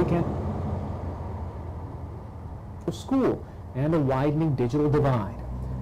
weekend school and a widening digital divide.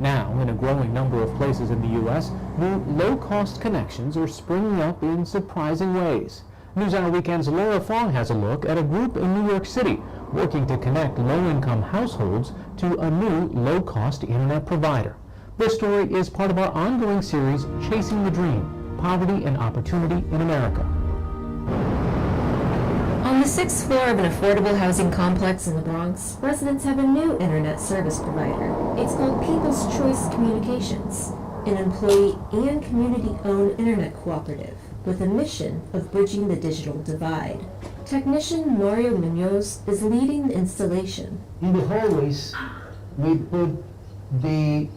Now, in a growing number of places in the U.S., new low-cost connections are springing up in surprising ways. NewsHour Weekend's Laura Fong has a look at a group in New York City working to connect low-income households to a new low-cost internet provider. This story is part of our ongoing series, Chasing the Dream: Poverty and Opportunity in America. On the 6th floor of an affordable housing complex in the Bronx, residents have a new internet service provider. It's called People's Choice Communications, an employee and community-owned internet cooperative with a mission of bridging the digital divide. Technician Mario Munoz is leading the installation. In the hallways, we put the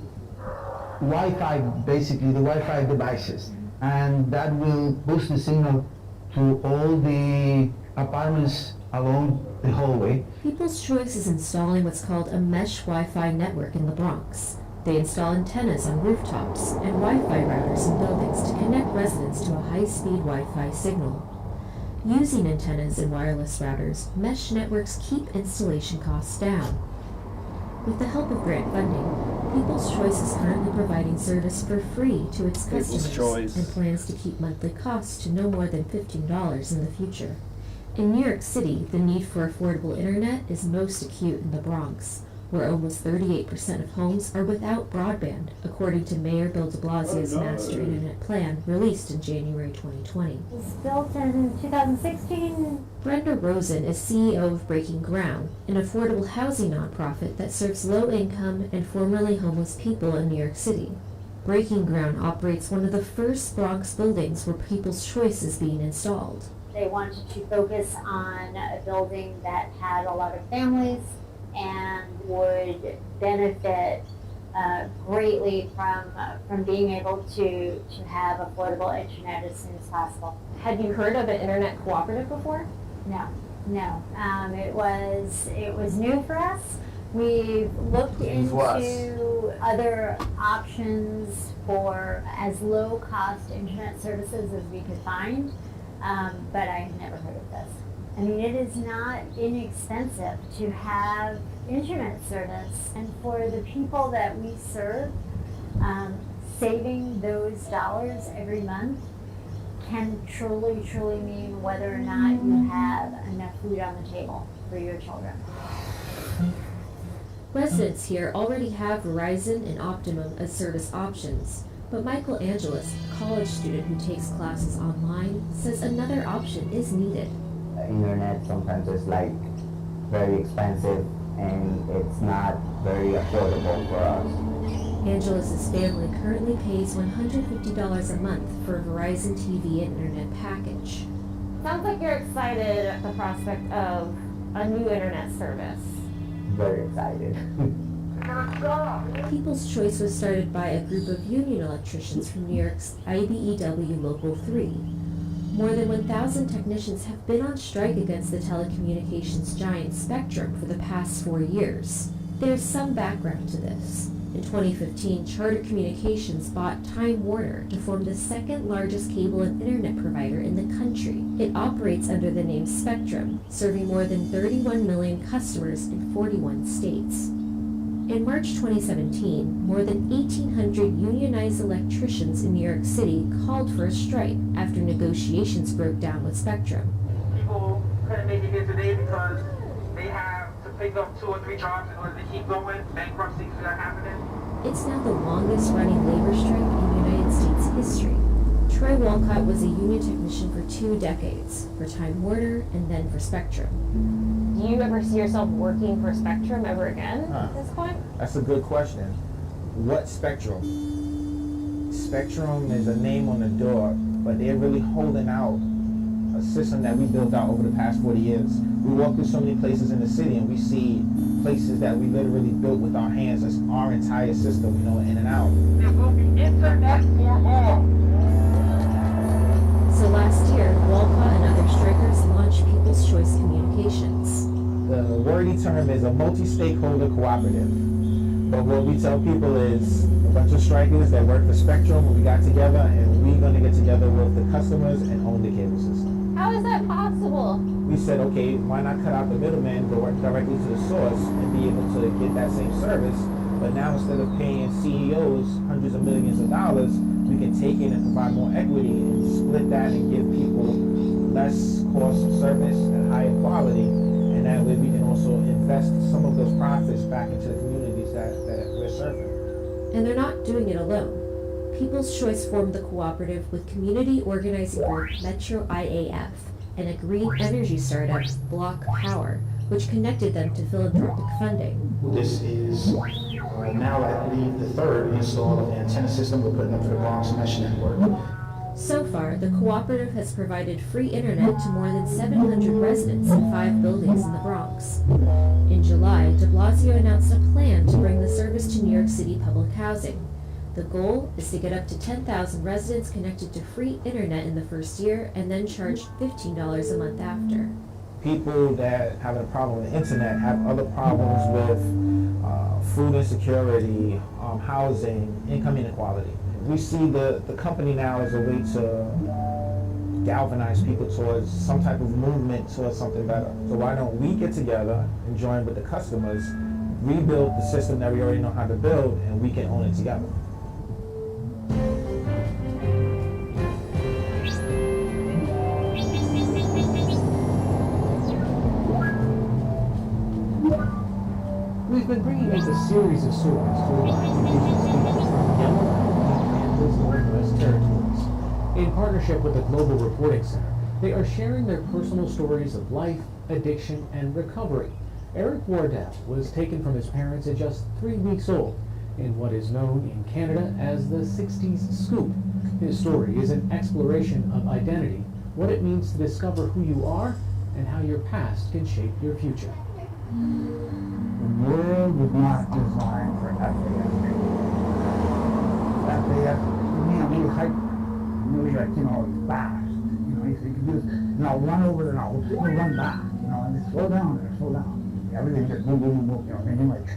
Wi-Fi, basically the Wi-Fi devices, and that will boost the signal to all the apartments along the hallway. People's Choice is installing what's called a mesh Wi-Fi network in the Bronx. They install antennas on rooftops and Wi-Fi routers in buildings to connect residents to a high-speed Wi-Fi signal. Using antennas and wireless routers, mesh networks keep installation costs down. With the help of grant funding, People's Choice is currently providing service for free to its customers and plans to keep monthly costs to no more than $15 in the future. In New York City, the need for affordable internet is most acute in the Bronx, where almost 38% of homes are without broadband, according to Mayor Bill de Blasio's Master Internet Plan released in January 2020. It was built in 2016. Brenda Rosen is CEO of Breaking Ground, an affordable housing nonprofit that serves low-income and formerly homeless people in New York City. Breaking Ground operates one of the first Bronx buildings where People's Choice is being installed. They wanted to focus on a building that had a lot of families and would benefit greatly from being able to have affordable internet as soon as possible. Had you heard of an internet cooperative before? No. It was new for us. We've looked into other options for as low cost internet services as we could find, but I had never heard of this. I mean, it is not inexpensive to have internet service, and for the people that we serve, saving those dollars every month can truly mean whether or not you have enough food on the table for your children. Residents here already have Verizon and Optimum as service options, but Michael Angeles, a college student who takes classes online, says another option is needed. Internet sometimes is like very expensive and it's not very affordable for us. Angeles' family currently pays $150 a month for a Verizon TV and internet package. Sounds like you're excited at the prospect of a new internet service. Very excited. People's Choice was started by a group of union electricians from New York's IBEW Local 3. More than 1,000 technicians have been on strike against the telecommunications giant Spectrum for the past 4 years. There's some background to this. In 2015, Charter Communications bought Time Warner to form the second largest cable and internet provider in the country. It operates under the name Spectrum, serving more than 31 million customers in 41 states. In March 2017, more than 1,800 unionized electricians in New York City called for a strike after negotiations broke down with Spectrum. People couldn't make it here today because they have to pick up 2 or 3 jobs in order to keep going. Bankruptcies are happening. It's now the longest running labor strike in United States history. Troy Walcott was a union technician for 2 decades, for Time Warner and then for Spectrum. Do you ever see yourself working for Spectrum ever again at this point? That's a good question. What Spectrum? Spectrum is a name on the door, but they're really holding out a system that we built out over the past 40 years. We walk through so many places in the city and we see places that we literally built with our hands. It's our entire system, in and out. There will be internet for all. So last year, Walcott and other strikers launched People's Choice Communications. The wordy term is a multi-stakeholder cooperative. But what we tell people is a bunch of strikers that work for Spectrum, we got together and we're going to get together with the customers and own the cable system. How is that possible? We said, okay, why not cut out the middleman, go directly to the source, and be able to get that same service? But now instead of paying CEOs hundreds of millions of dollars, we can take it and provide more equity and split that and give people less cost service and higher quality. And that way we can also invest some of those profits back into the communities that we're serving. And they're not doing it alone. People's Choice formed the cooperative with community organizing group Metro IAF and a green energy startup, Block Power, which connected them to philanthropic funding. This is now, I believe, the third install of the antenna system we're putting up for the Bronx Mesh Network. So far, the cooperative has provided free internet to more than 700 residents in 5 buildings in the Bronx. In July, de Blasio announced a plan to bring the service to New York City public housing. The goal is to get up to 10,000 residents connected to free internet in the first year and then charge $15 a month after. People that have a problem with the internet have other problems with food insecurity, housing, income inequality. We see the company now as a way to galvanize people towards some type of movement towards something better. So why don't we get together and join with the customers, rebuild the system that we already know how to build, and we can own it together. We've been bringing you a series of stories told by indigenous leaders from Yellowknife and Kansas Northwest Territories. In partnership with the Global Reporting Center, they are sharing their personal stories of life, addiction, and recovery. Eric Wardell was taken from his parents at just 3 weeks old in what is known in Canada as the 60s scoop. His story is an exploration of identity, what it means to discover who you are, and how your past can shape your future. The world was not designed for FAF. FAF, to me, I'm really hyper. I'm really like, fast. You can do this, run over and I'll run back, and just slow down. Everything just boom, boom, boom, and then like.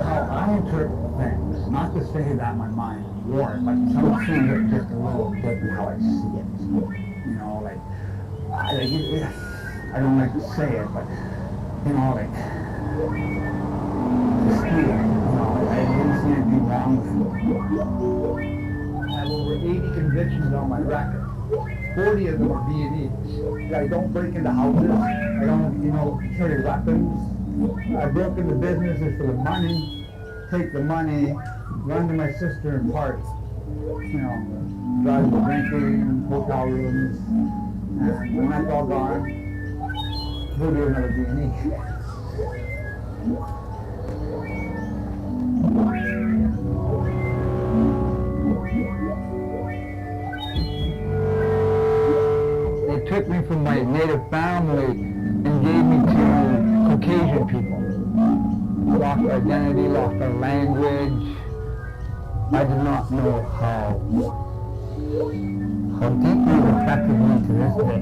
How I interpret things, not to say that my mind is warped, but some things are just a little different how I see it. I don't like to say it, but the speed, I didn't see anything wrong with it. I have over 80 convictions on my record. 40 of them are B&Es. I don't break into houses. I don't, carry weapons. I broke into businesses for the money, take the money, run to my sister and party. Drive to drinking, hotel rooms, and when that's all gone, we'll do another B&E. They took me from my native family and gave me to Caucasian people. Lost our identity, lost our language. I did not know how deeply it affected me to this day.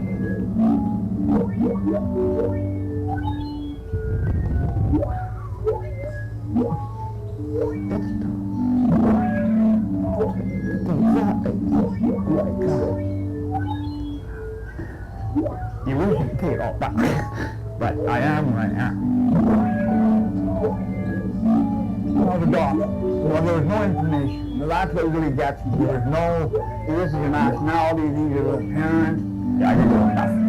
You really can take it all back, but I am right now. I was a dog. Well, there was no information. That's what really gets me. There was no, this is your nationality, these are your parents. I didn't know nothing.